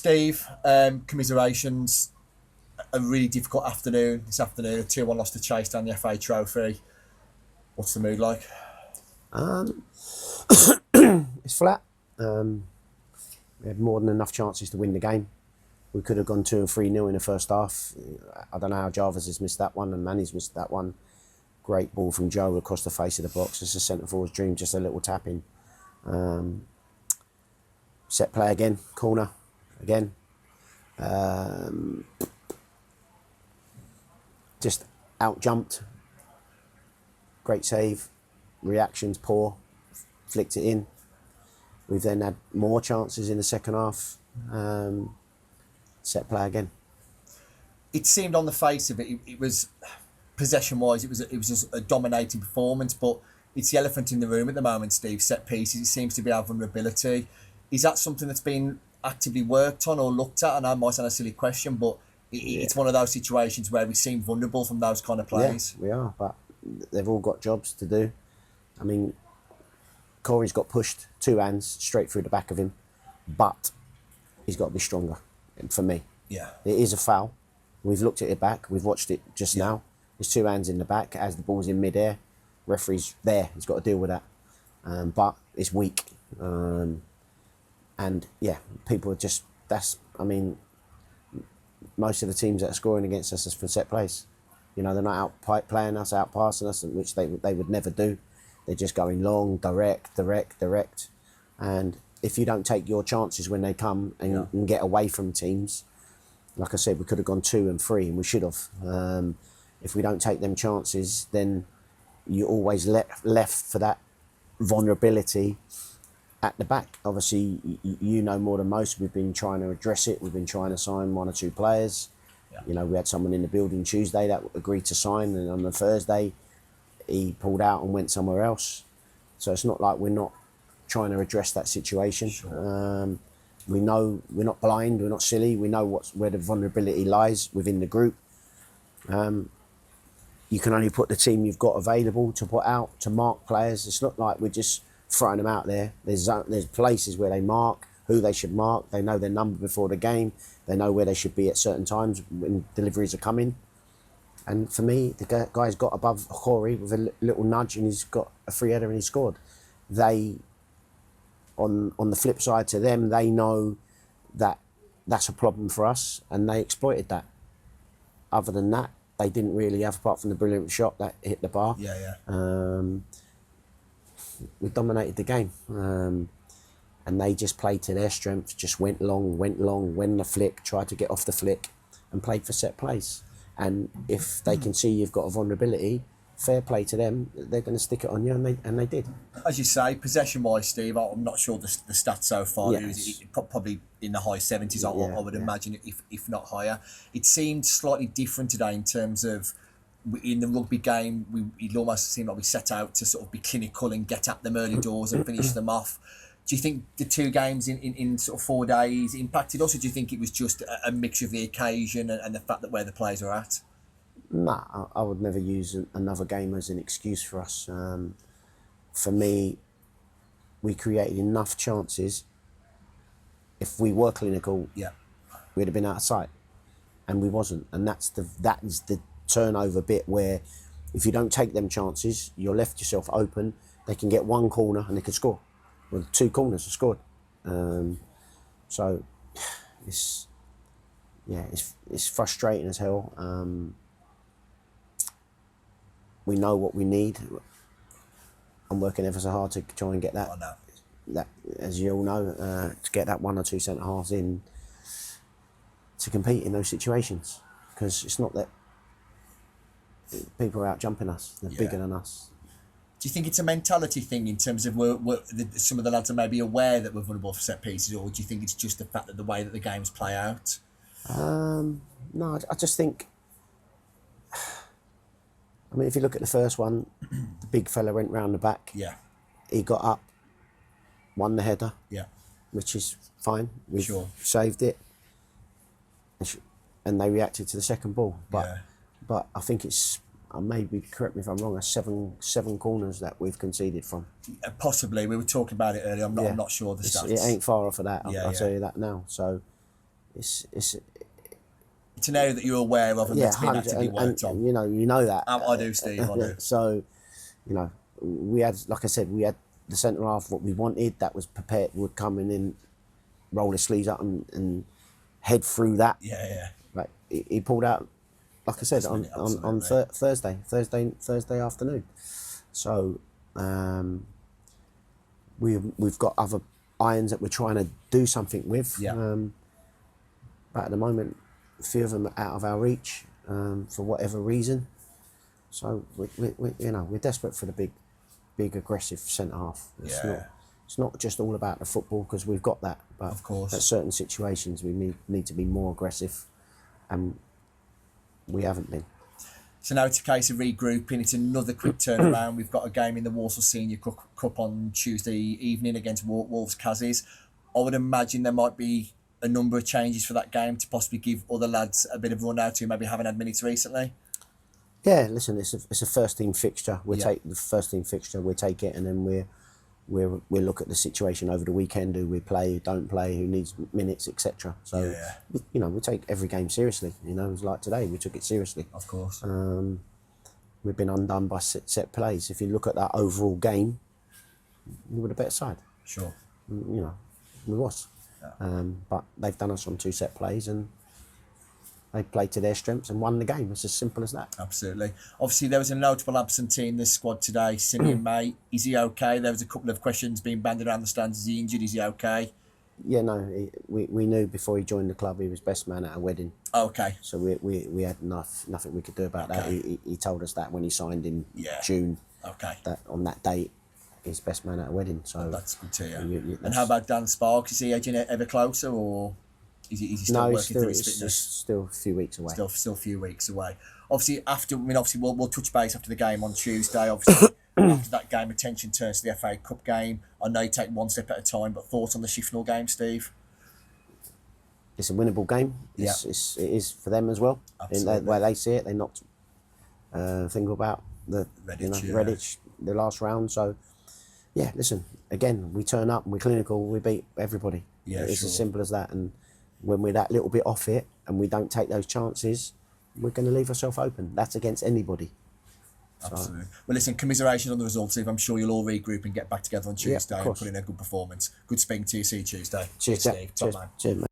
Steve, commiserations. A really difficult afternoon this afternoon. A 2-1 loss to Chasetown, the FA Trophy. What's the mood like? It's flat. We had more than enough chances to win the game. We could have gone 2 and 3-0 in the first half. I don't know how Jarvis has missed that one and Manny's missed that one. Great ball from Joe across the face of the box. It's a centre forward's dream, just a little tap in. Set play again, corner again. Just out jumped. Great save. Reactions poor. Flicked it in. We've then had more chances in the second half. Set play again. It seemed on the face of it, it was possession-wise, it was just a dominating performance. But it's the elephant in the room at the moment, Steve. Set pieces. It seems to be our vulnerability. Is that something that's been actively worked on or looked at? I know it might sound a silly question, but it's one of those situations where we seem vulnerable from those kind of plays. Yeah, we are, but they've all got jobs to do. I mean, Corey's got pushed 2 hands straight through the back of him, but he's got to be stronger, for me. Yeah. It is a foul. We've looked at it back. We've watched it just now. There's 2 hands in the back as the ball's in mid-air. Referee's there. He's got to deal with that. But it's weak. And, yeah, people are just... most of the teams that are scoring against us is for set plays. You know, they're not out playing us, out passing us, which they would never do. They're just going long, direct. And if you don't take your chances when they come and get away from teams, like I said, we could have gone 2 and 3, and we should have. If we don't take them chances, then you're always left for that vulnerability at the back. Obviously, you know more than most. We've been trying to address it. We've been trying to sign 1 or 2 players. Yeah. You know, we had someone in the building Tuesday that agreed to sign, and on the Thursday, he pulled out and went somewhere else. So it's not like we're not trying to address that situation. Sure. We know we're not blind, we're not silly. We know where the vulnerability lies within the group. You can only put the team you've got available to put out, to mark players. It's not like we're just throwing them out there. There's places where they mark, who they should mark. They know their number before the game. They know where they should be at certain times when deliveries are coming. And for me, the guy's got above Corey with a little nudge and he's got a free header and he scored. On the flip side to them, they know that that's a problem for us and they exploited that. Other than that, they didn't really have, apart from the brilliant shot that hit the bar. We dominated the game. And they just played to their strengths, just went long, went the flick, tried to get off the flick and played for set plays. And if they can see you've got a vulnerability, fair play to them, they're going to stick it on you, and they did. As you say, possession-wise, Steve, I'm not sure the stats so far. Yeah, it probably in the high 70s, I would imagine, if not higher. It seemed slightly different today in terms of, in the rugby game, it almost seemed like we set out to sort of be clinical and get at them early doors and finish them off. Do you think the 2 games in sort of 4 days impacted us, or do you think it was just a mixture of the occasion and the fact that where the players are at? Nah, I would never use another game as an excuse for us. For me, we created enough chances. If we were clinical, we'd have been out of sight, and we wasn't. And that is the turnover bit where, if you don't take them chances, you're left yourself open. They can get 1 corner and they can score. Well, 2 corners are scored. So it's frustrating as hell. We know what we need. I'm working ever so hard to try and get that. That, as you all know, to get that 1 or 2 centre halves in to compete in those situations, because it's not that people are out jumping us; they're bigger than us. Do you think it's a mentality thing in terms of some of the lads are maybe aware that we're vulnerable for set pieces, or do you think it's just the fact that the way that the games play out? No, I just think. I mean, if you look at the first one, the big fella went round the back. Yeah. He got up, won the header. Yeah. Which is fine. We saved it. And they reacted to the second ball. But I think it's, maybe correct me if I'm wrong, 7 corners that we've conceded from. Possibly. We were talking about it earlier. I'm not sure of the stats. It ain't far off of that. I'll tell you that now. So it's It's an area that you're aware of and yeah, that's been actively worked on. you know that. I do, Steve. I do. So, you know, we had, like I said, we had the centre half what we wanted. That was prepared. Would come in and roll his sleeves up and head through that. Yeah. Like he pulled out, like I said, on Thursday afternoon. So we've got other irons that we're trying to do something with. Yeah. But at the moment, a few of them are out of our reach for whatever reason. So we're desperate for the big aggressive centre half. It's not just all about the football, because we've got that, but of course, at certain situations we need to be more aggressive, and we haven't been. So now it's a case of regrouping. It's another quick turnaround. We've got a game in the Walsall Senior Cup on Tuesday evening against Wolves Kazis. I would imagine there might be a number of changes for that game to possibly give other lads a bit of a run out who maybe haven't had minutes recently. Yeah, listen, it's a first team fixture. Take the first team fixture. We take it, and then we'll look at the situation over the weekend. Who we play, who don't play, who needs minutes, etc. So we take every game seriously. You know, it was like today, we took it seriously. Of course. We've been undone by set plays. If you look at that overall game, we were the better side. Sure. You know, we was. Yeah. But they've done us on 2 set plays, and they played to their strengths and won the game. It's as simple as that. Absolutely. Obviously, there was a notable absentee in this squad today, Simeon May. Is he okay? There was a couple of questions being banded around the stands. Is he injured? Is he okay? Yeah, no. We knew before he joined the club he was best man at a wedding. Okay. So we had nothing we could do about that. He told us that when he signed in June. Okay. That on that date, he's best man at a wedding. So that's good to hear. And how about Dan Sparks? Is he edging it ever closer, or is he still working through his fitness? Still a few weeks away. Still a few weeks away. Obviously, we'll touch base after the game on Tuesday. Obviously, after that game, attention turns to the FA Cup game. I know you take one step at a time, but thoughts on the Shifnal game, Steve? It's a winnable game. It is for them as well. Absolutely. In the way they see it, they knocked think about the Redditch, the last round. So, yeah, listen, again, we turn up and we're clinical, we beat everybody. Yeah, it's as simple as that. And when we're that little bit off it and we don't take those chances, we're going to leave ourselves open. That's against anybody. Absolutely. Well, listen, commiserations on the results, Steve. I'm sure you'll all regroup and get back together on Tuesday and put in a good performance. Good speaking to you. See you Tuesday. Cheers, Steve. Top man. Cheers, mate.